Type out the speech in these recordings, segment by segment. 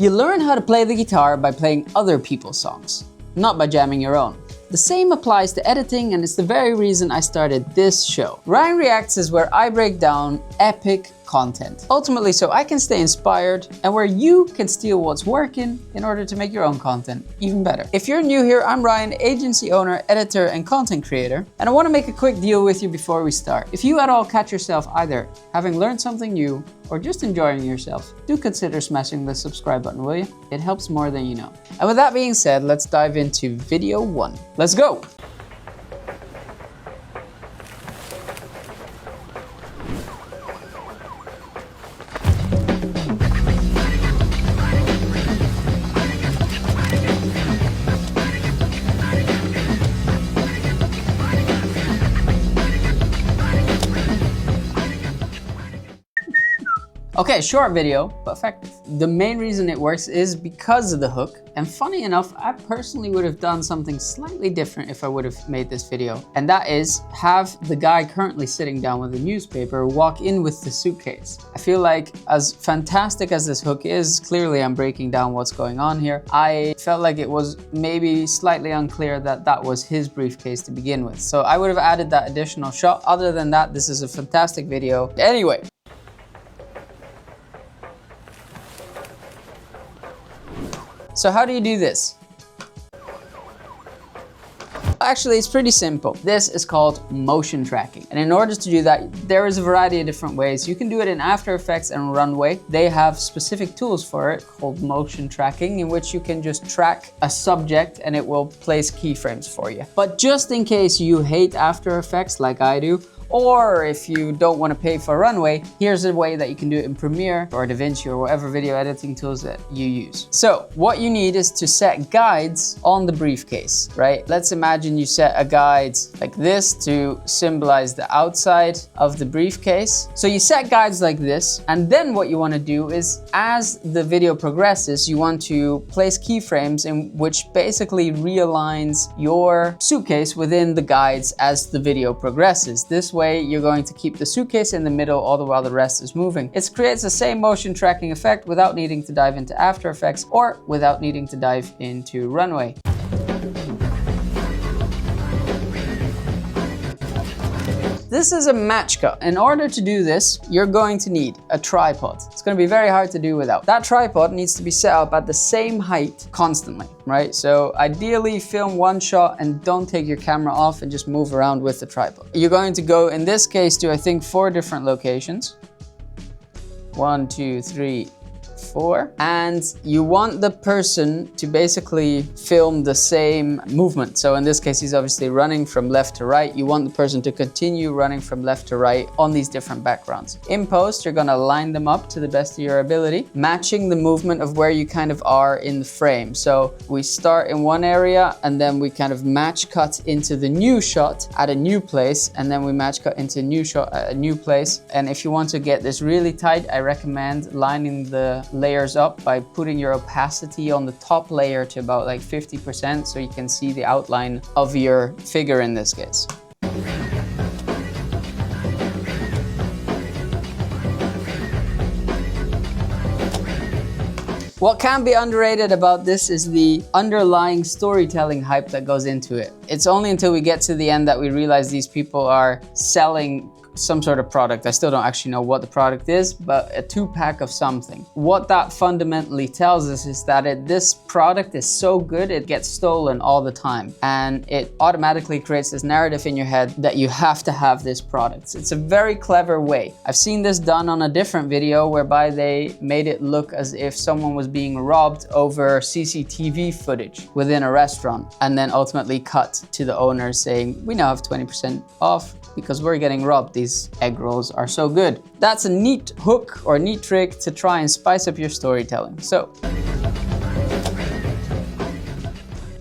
You learn how to play the guitar by playing other people's songs, not by jamming your own. The same applies to editing, and it's the very reason I started this show. Ryan Reacts is where I break down epic content, ultimately so I can stay inspired and where you can steal what's working in order to make your own content even better. If you're new here, I'm Ryan, agency owner, editor, and content creator, and I want to make a quick deal with you before we start. If you at all catch yourself either having learned something new or just enjoying yourself, do consider smashing the subscribe button, will you? It helps more than you know. And with that being said, let's dive into video 1. Let's go! Okay, short video, but effective. The main reason it works is because of the hook. And funny enough, I personally would have done something slightly different if I would have made this video. And that is have the guy currently sitting down with a newspaper walk in with the suitcase. I feel like as fantastic as this hook is, clearly I'm breaking down what's going on here. I felt like it was maybe slightly unclear that that was his briefcase to begin with. So I would have added that additional shot. Other than that, this is a fantastic video. Anyway. So how do you do this? Actually, it's pretty simple. This is called motion tracking. And in order to do that, there is a variety of different ways. You can do it in After Effects and Runway. They have specific tools for it called motion tracking, in which you can just track a subject and it will place keyframes for you. But just in case you hate After Effects like I do, or if you don't want to pay for Runway, here's a way that you can do it in Premiere or DaVinci or whatever video editing tools that you use. So what you need is to set guides on the briefcase, right? Let's imagine you set a guide like this to symbolize the outside of the briefcase. So you set guides like this, and then what you want to do is, as the video progresses, you want to place keyframes in which basically realigns your suitcase within the guides as the video progresses. This way you're going to keep the suitcase in the middle all the while the rest is moving. It creates the same motion tracking effect without needing to dive into After Effects or without needing to dive into Runway. This is a match cut. In order to do this, you're going to need a tripod. It's going to be very hard to do without. That tripod needs to be set up at the same height constantly, right? So ideally film one shot and don't take your camera off and just move around with the tripod. You're going to go, in this case, to I think 4 different locations. 1, 2, 3, 4. And you want the person to basically film the same movement. So in this case, he's obviously running from left to right. You want the person to continue running from left to right on these different backgrounds. In post, you're gonna line them up to the best of your ability, matching the movement of where you kind of are in the frame. So we start in one area and then we kind of match cut into the new shot at a new place, and then we match cut into a new shot at a new place. And if you want to get this really tight, I recommend lining the layers up by putting your opacity on the top layer to about like 50% so you can see the outline of your figure in this case. What can be underrated about this is the underlying storytelling hype that goes into it. It's only until we get to the end that we realize these people are selling some sort of product. I still don't actually know what the product is, but a 2-pack of something. What that fundamentally tells us is that this product is so good, it gets stolen all the time. And it automatically creates this narrative in your head that you have to have this product. It's a very clever way. I've seen this done on a different video whereby they made it look as if someone was being robbed over CCTV footage within a restaurant, and then ultimately cut to the owner saying, we now have 20% off because we're getting robbed. These egg rolls are so good. That's a neat hook or neat trick to try and spice up your storytelling. So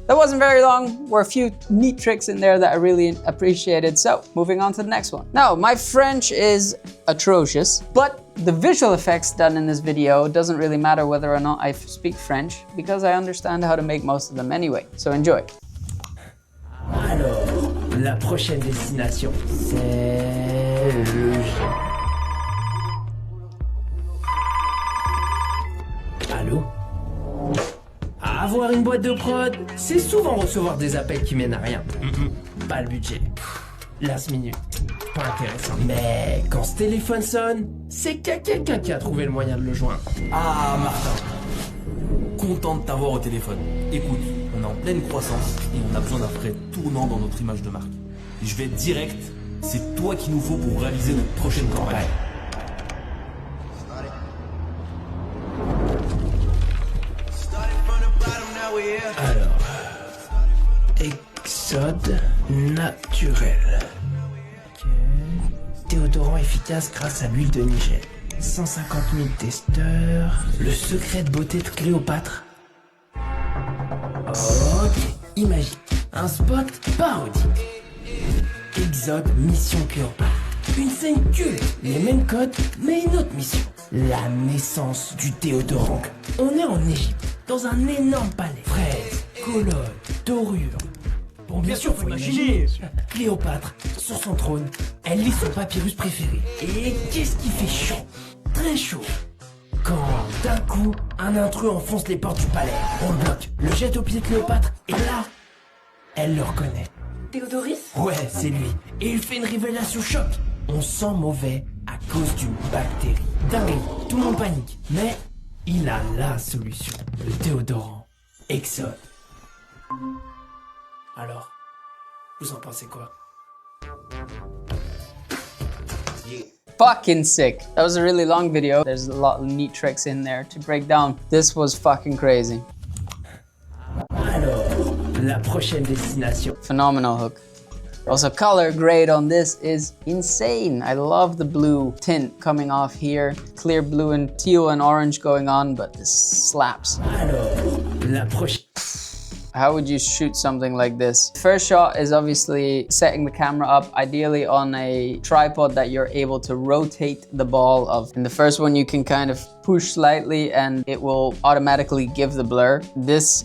that wasn't very long. There were a few neat tricks in there that I really appreciated. So moving on to the next one. Now, my French is atrocious, but the visual effects done in this video doesn't really matter whether or not I speak French because I understand how to make most of them anyway. So enjoy. Alors, la prochaine destination, c'est le Allô? Avoir une boîte de prod, c'est souvent recevoir des appels qui mènent à rien. Pas le budget. Last minute. Pas intéressant. Mais quand ce téléphone sonne, c'est qu'il y a quelqu'un qui a trouvé le moyen de le joindre. Ah, Martin. Content de t'avoir au téléphone. Écoute, on est en pleine croissance et on a besoin d'un vrai tournant dans notre image de marque. Je vais être direct, c'est toi qu'il nous faut pour réaliser notre prochaine campagne. Ouais. Alors, exode naturel. Ok. Déodorant efficace grâce à l'huile de Niger. 150 000 testeurs. Le secret de beauté de Cléopâtre. Ok, imagine. Un spot parodique. Exode Mission Cléopâtre. Une scène culte. Les mêmes codes, mais une autre mission. La naissance du déodorant. On est en Égypte, dans un énorme palais. Fraises, colonnes, dorures. Bon, bien sûr, faut imaginer. Cléopâtre, sur son trône, elle lit son papyrus préféré. Et qu'est-ce qui fait chaud? Très chaud. Quand, d'un coup, un intrus enfonce les portes du palais. On le bloque, le jette au pied de Cléopâtre, et là, elle le reconnaît. Théodoris? Ouais, c'est lui. Et il fait une révélation choc. On sent mauvais à cause d'une bactérie. Dingue, tout le monde panique. Mais il a la solution. Le déodorant Exode. Alors, vous en pensez quoi? Fucking sick. That was a really long video. There's a lot of neat tricks in there to break down. This was fucking crazy. Alors, la prochaine destination. Phenomenal hook. Also, color grade on this is insane. I love the blue tint coming off here. Clear blue and teal and orange going on, but this slaps. Alors, la prochaine. How would you shoot something like this? First shot is obviously setting the camera up, ideally on a tripod that you're able to rotate the ball of. In the first one, you can kind of push slightly and it will automatically give the blur. This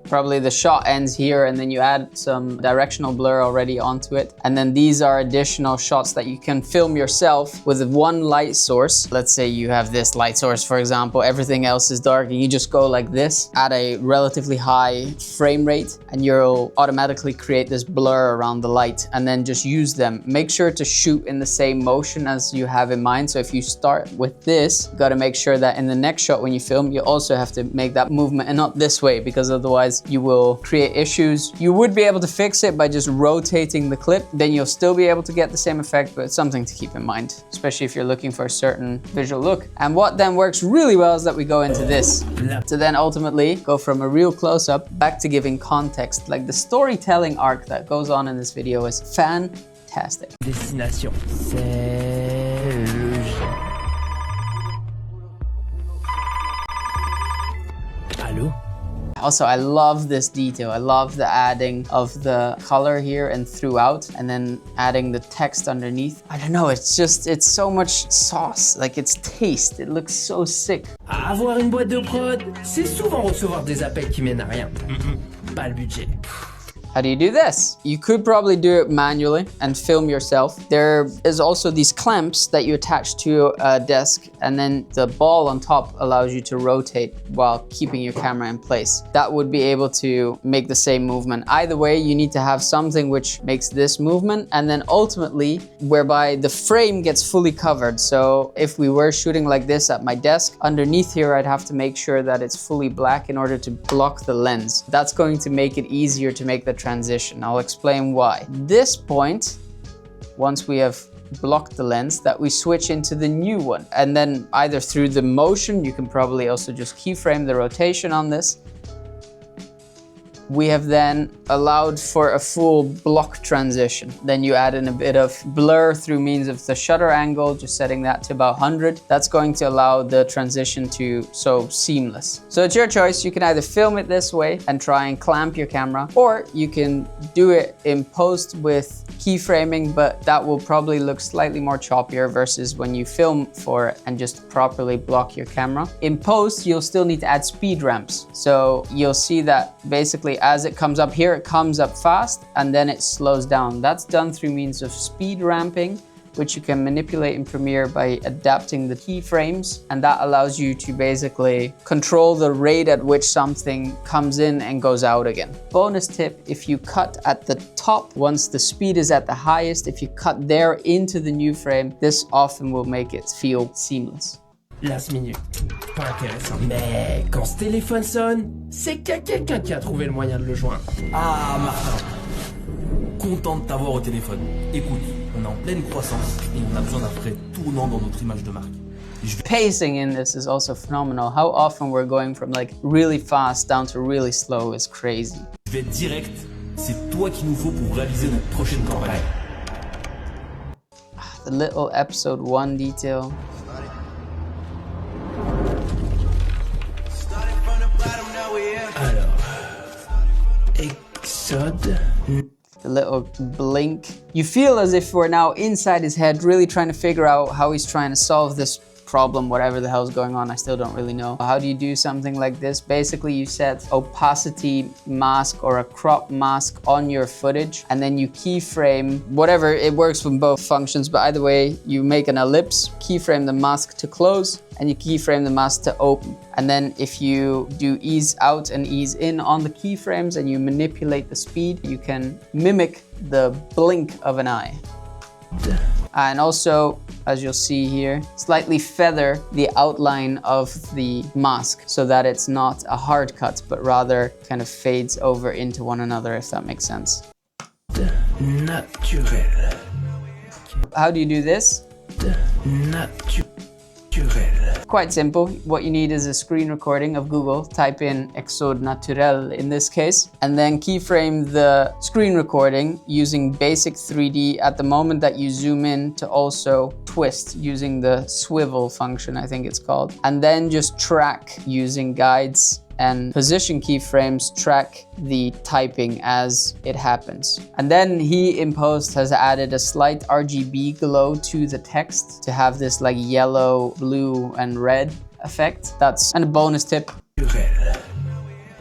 probably the shot ends here and then you add some directional blur already onto it. And then these are additional shots that you can film yourself with one light source. Let's say you have this light source, for example, everything else is dark and you just go like this at a relatively high frame rate and you'll automatically create this blur around the light and then just use them. Make sure to shoot in the same motion as you have in mind. So if you start with this, you gotta make sure that in the next shot when you film, you also have to make that movement and not this way, because otherwise you will create issues. You would be able to fix it by just rotating the clip, then you'll still be able to get the same effect, but it's something to keep in mind, especially if you're looking for a certain visual look. And what then works really well is that we go into this to then ultimately go from a real close-up back to giving context. Like the storytelling arc that goes on in this video is fantastic. Destination. C'est le G. Allô? Also, I love this detail. I love the adding of the color here and throughout, and then adding the text underneath. I don't know, it's so much sauce, like it's taste. It looks so sick. Avoir une boîte de prod, c'est souvent recevoir des appels qui mènent à rien. Pas le budget. How do you do this? You could probably do it manually and film yourself. There is also these clamps that you attach to a desk, and then the ball on top allows you to rotate while keeping your camera in place. That would be able to make the same movement. Either way, you need to have something which makes this movement, and then ultimately whereby the frame gets fully covered. So if we were shooting like this at my desk, underneath here I'd have to make sure that it's fully black in order to block the lens. That's going to make it easier to make the transition. I'll explain why. This point, once we have blocked the lens, that we switch into the new one. And then either through the motion, you can probably also just keyframe the rotation on this. We have then allowed for a full block transition. Then you add in a bit of blur through means of the shutter angle, just setting that to about 100. That's going to allow the transition to so seamless. So it's your choice. You can either film it this way and try and clamp your camera, or you can do it in post with keyframing, but that will probably look slightly more choppier versus when you film for it and just properly block your camera. In post, you'll still need to add speed ramps. So you'll see that basically as it comes up here, it comes up fast and then it slows down. That's done through means of speed ramping which you can manipulate in Premiere by adapting the keyframes, and that allows you to basically control the rate at which something comes in and goes out again. Bonus tip, if you cut at the top, once the speed is at the highest, if you cut there into the new frame, this often will make it feel seamless. Last minute, pas intéressant. Mais quand ce téléphone sonne, c'est qu'il y a quelqu'un qui a trouvé le moyen de le joindre. Ah, Martin. Content de t'avoir au téléphone. Écoute, on est en pleine croissance et on a besoin d'un frais tournant dans notre image de marque. Pacing in this is also phenomenal. How often we're going from like really fast down to really slow is crazy. Je vais être direct, c'est toi qu'il nous faut pour réaliser notre prochaine campagne. The little episode 1 detail. Alors, Exode. The little blink. You feel as if we're now inside his head, really trying to figure out how he's trying to solve this problem, whatever the hell's going on. I still don't really know. How do you do something like this? Basically, you set opacity mask or a crop mask on your footage, and then you keyframe whatever. It works with both functions, but either way, you make an ellipse, keyframe the mask to close, and you keyframe the mask to open. And then if you do ease out and ease in on the keyframes and you manipulate the speed, you can mimic the blink of an eye. And also, as you'll see here, slightly feather the outline of the mask so that it's not a hard cut, but rather kind of fades over into one another, if that makes sense. Naturel. How do you do this? Naturel. Quite simple. What you need is a screen recording of Google. Type in Exode Naturel in this case, and then keyframe the screen recording using basic 3D at the moment that you zoom in to also twist using the swivel function, I think it's called. And then just track using guides and position keyframes, track the typing as it happens. And then he in post has added a slight RGB glow to the text to have this like yellow, blue and red effect. That's a bonus tip. Naturel.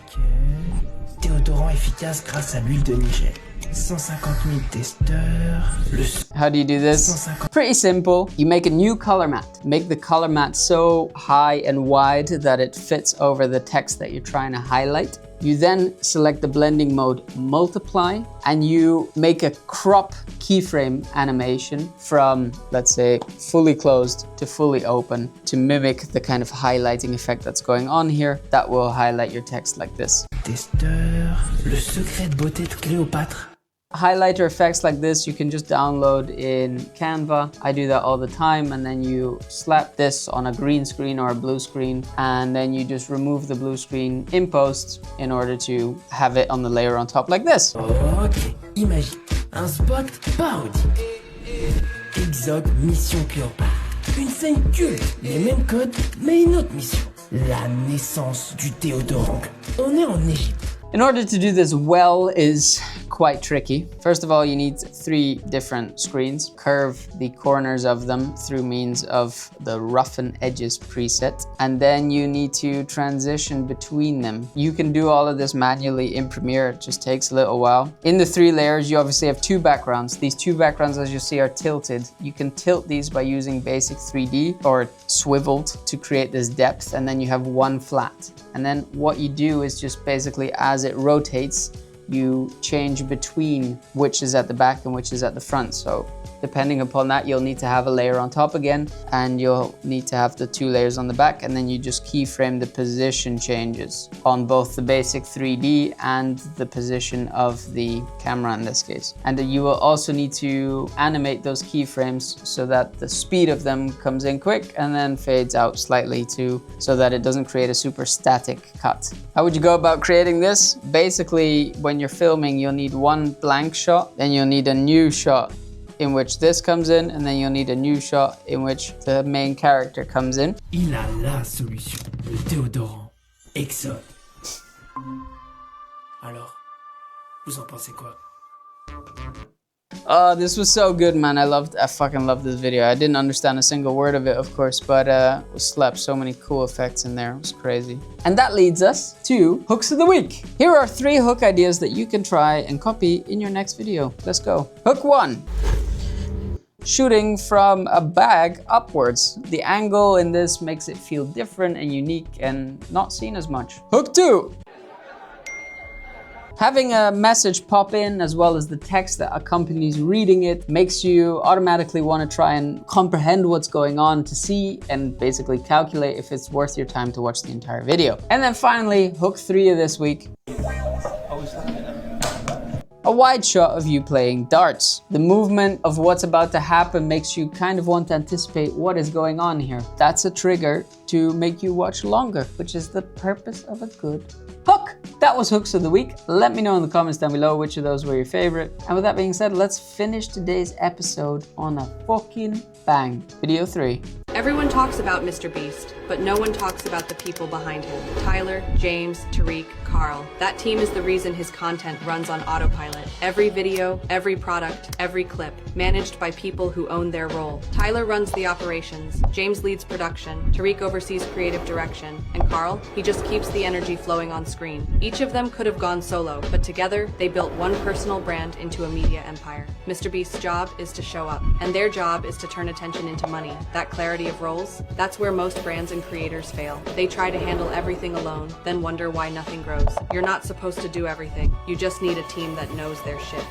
Ok. Déodorant efficace grâce à l'huile de Niger. 150 000 testeurs. How do you do this? Pretty simple. You make a new color matte. Make the color matte so high and wide that it fits over the text that you're trying to highlight. You then select the blending mode multiply, and you make a crop keyframe animation from, let's say, fully closed to fully open to mimic the kind of highlighting effect that's going on here. That will highlight your text like this. Testeur. Le secret de beauté de Cléopâtre. Highlighter effects like this you can just download in Canva. I do that all the time, and then you slap this on a green screen or a blue screen, and then you just remove the blue screen in post in order to have it on the layer on top like this. Ok, imagine un spot parodie. Exode Mission Cléopâtre. Une scène culte, les mêmes codes, mais une autre mission. La naissance du déodorant. On est en Égypte. In order to do this well is quite tricky. First of all, you need 3 different screens. Curve the corners of them through means of the roughen edges preset. And then you need to transition between them. You can do all of this manually in Premiere. It just takes a little while. In the 3 layers, you obviously have 2 backgrounds. These 2 backgrounds, as you see, are tilted. You can tilt these by using basic 3D or swiveled to create this depth. And then you have 1 flat. And then what you do is just basically, as it rotates, you change between which is at the back and which is at the front. So depending upon that, you'll need to have a layer on top again, and you'll need to have the 2 layers on the back, and then you just keyframe the position changes on both the basic 3D and the position of the camera in this case. And you will also need to animate those keyframes so that the speed of them comes in quick and then fades out slightly too, so that it doesn't create a super static cut. How would you go about creating this? Basically, when you're filming, you'll need 1 blank shot, then you'll need a new shot in which this comes in, and then you'll need a new shot in which the main character comes in. Il a la solution. Le déodorant Exode. Alors, vous en pensez quoi? Oh, this was so good, man. I fucking loved this video. I didn't understand a single word of it, of course, but it slapped so many cool effects in there. It was crazy. And that leads us to hooks of the week. Here are 3 hook ideas that you can try and copy in your next video. Let's go. Hook 1. shooting from a bag upwards. The angle in this makes it feel different and unique and not seen as much. Hook 2. Having a message pop in as well as the text that accompanies reading it makes you automatically want to try and comprehend what's going on to see and basically calculate if it's worth your time to watch the entire video. And then finally, hook 3 of this week. A wide shot of you playing darts. The movement of what's about to happen makes you kind of want to anticipate what is going on here. That's a trigger to make you watch longer, which is the purpose of a good hook. That was hooks of the week. Let me know in the comments down below which of those were your favorite. And with that being said, let's finish today's episode on a fucking bang. Video 3. Everyone talks about Mr. Beast, but no one talks about the people behind him. Tyler, James, Tariq, Carl. That team is the reason his content runs on autopilot. Every video, every product, every clip, managed by people who own their role. Tyler runs the operations, James leads production, Tariq oversees creative direction, and Carl, he just keeps the energy flowing on screen. Each of them could have gone solo, but together, they built one personal brand into a media empire. Mr. Beast's job is to show up, and their job is to turn attention into money. That clarity of roles, that's where most brands and creators fail. They try to handle everything alone, then wonder why nothing grows. You're not supposed to do everything. You just need a team that knows their shit.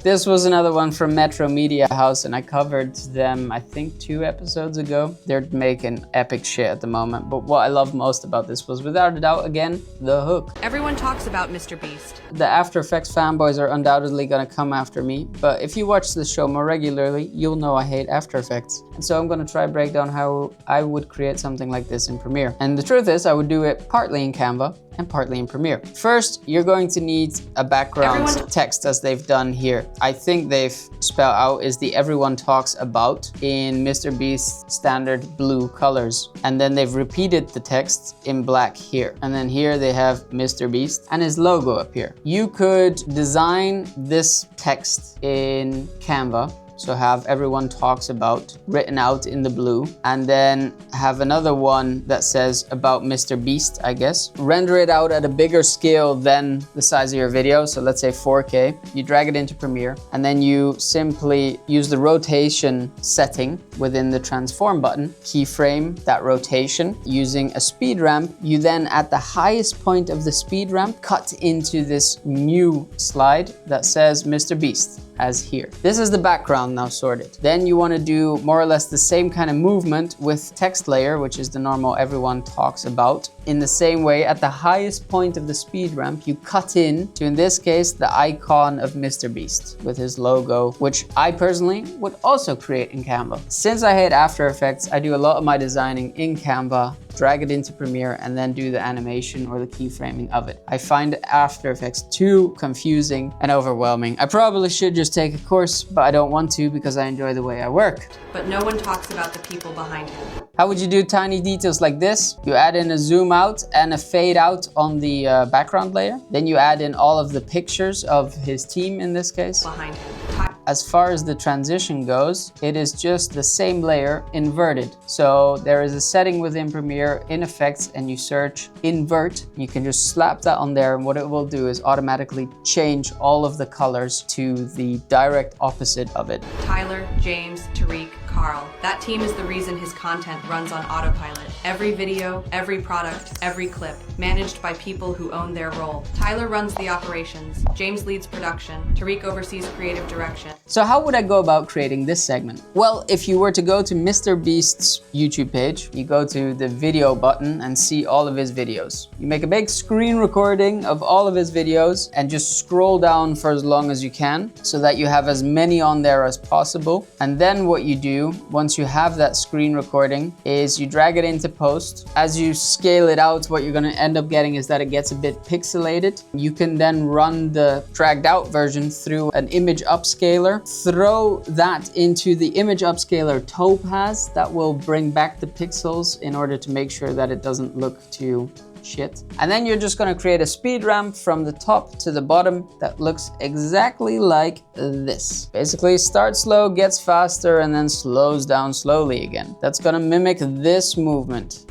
This was another one from Metro Media House, and I covered them, I think, 2 episodes ago. They're making epic shit at the moment, but what I love most about this was, without a doubt, again, the hook. Everyone talks about Mr. Beast. The After Effects fanboys are undoubtedly gonna come after me, but if you watch this show more regularly, you'll know I hate After Effects. And so I'm gonna try break down how I would create something like this in Premiere. And the truth is, I would do it partly in Canva and partly in Premiere. First, you're going to need a background text, as they've done here. I think they've spelled out is the everyone talks about in Mr. Beast's standard blue colors. And then they've repeated the text in black here. And then here they have Mr. Beast and his logo up here. You could design this text in Canva. So have everyone talks about written out in the blue, and then have another one that says about Mr. Beast, I guess. Render it out at a bigger scale than the size of your video. So let's say 4K. You drag it into Premiere, and then you simply use the rotation setting within the transform button, keyframe that rotation using a speed ramp. You then at the highest point of the speed ramp, cut into this new slide that says Mr. Beast, as here. This is the background now sorted. Then you want to do more or less the same kind of movement with text layer, which is the normal everyone talks about. In the same way, at the highest point of the speed ramp, you cut in to, in this case, the icon of Mr. Beast with his logo, which I personally would also create in Canva. Since I hate After Effects, I do a lot of my designing in Canva, drag it into Premiere, and then do the animation or the keyframing of it. I find After Effects too confusing and overwhelming. I probably should just take a course, but I don't want to because I enjoy the way I work. But no one talks about the people behind him. How would you do tiny details like this? You add in a zoom out and a fade out on the background layer. Then you add in all of the pictures of his team in this case. Behind him. As far as the transition goes, it is just the same layer inverted. So there is a setting within Premiere in Effects, and you search invert. You can just slap that on there, and what it will do is automatically change all of the colors to the direct opposite of it. Tyler, James, Tariq, Carl. That team is the reason his content runs on autopilot. Every video, every product, every clip, managed by people who own their role. Tyler runs the operations, James leads production, Tariq oversees creative direction. So how would I go about creating this segment? Well, if you were to go to Mr. Beast's YouTube page, you go to the video button and see all of his videos. You make a big screen recording of all of his videos and just scroll down for as long as you can so that you have as many on there as possible. And then what you do, once you have that screen recording, is you drag it into post. As you scale it out, what you're gonna end up getting is that it gets a bit pixelated. You can then run the dragged out version through an image upscaler, throw that into the image upscaler Topaz. That will bring back the pixels in order to make sure that it doesn't look too shit. And then you're just gonna create a speed ramp from the top to the bottom that looks exactly like this. Basically starts slow, gets faster, and then slows down slowly again. That's gonna mimic this movement.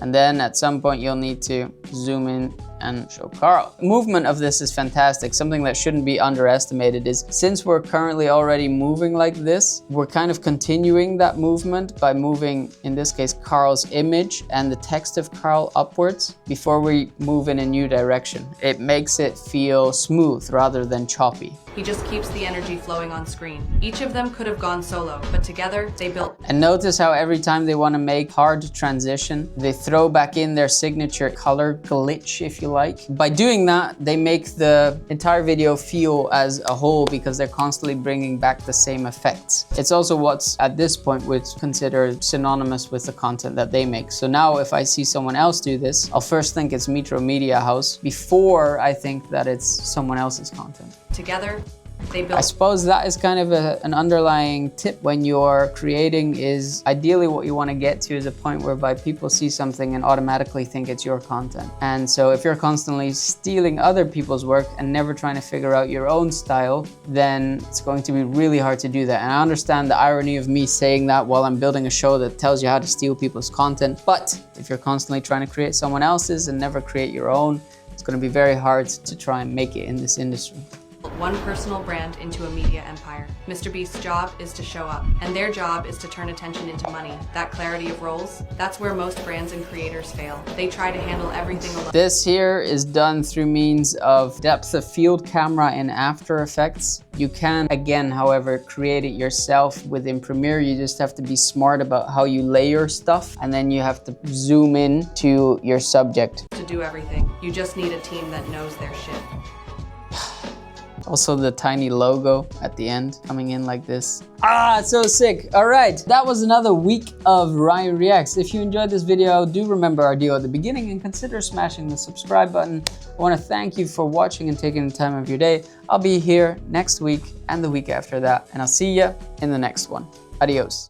And then at some point you'll need to zoom in and show Carl. Movement of this is fantastic. Something that shouldn't be underestimated is, since we're currently already moving like this, we're kind of continuing that movement by moving, in this case, Carl's image and the text of Carl upwards before we move in a new direction. It makes it feel smooth rather than choppy. He just keeps the energy flowing on screen. Each of them could have gone solo, but together they built. And notice how every time they want to make hard transition, they throw back in their signature color glitch, if you like. By doing that, they make the entire video feel as a whole because they're constantly bringing back the same effects. It's also what's at this point would consider synonymous with the content that they make. So now if I see someone else do this, I'll first think it's Metro Media House before I think that it's someone else's content. Together, they built. I suppose that is kind of an underlying tip when you're creating, is ideally what you want to get to is a point whereby people see something and automatically think it's your content. And so if you're constantly stealing other people's work and never trying to figure out your own style, then it's going to be really hard to do that. And I understand the irony of me saying that while I'm building a show that tells you how to steal people's content. But if you're constantly trying to create someone else's and never create your own, it's going to be very hard to try and make it in this industry. One personal brand into a media empire. Mr. Beast's job is to show up, and their job is to turn attention into money. That clarity of roles, that's where most brands and creators fail. They try to handle everything alone. This here is done through means of depth of field camera in After Effects. You can, again, however, create it yourself within Premiere. You just have to be smart about how you layer stuff, and then you have to zoom in to your subject. To do everything, you just need a team that knows their shit. Also the tiny logo at the end coming in like this. Ah, it's so sick. All right, that was another week of Ryan Reacts. If you enjoyed this video, do remember our deal at the beginning and consider smashing the subscribe button. I want to thank you for watching and taking the time of your day. I'll be here next week and the week after that, and I'll see you in the next one. Adios.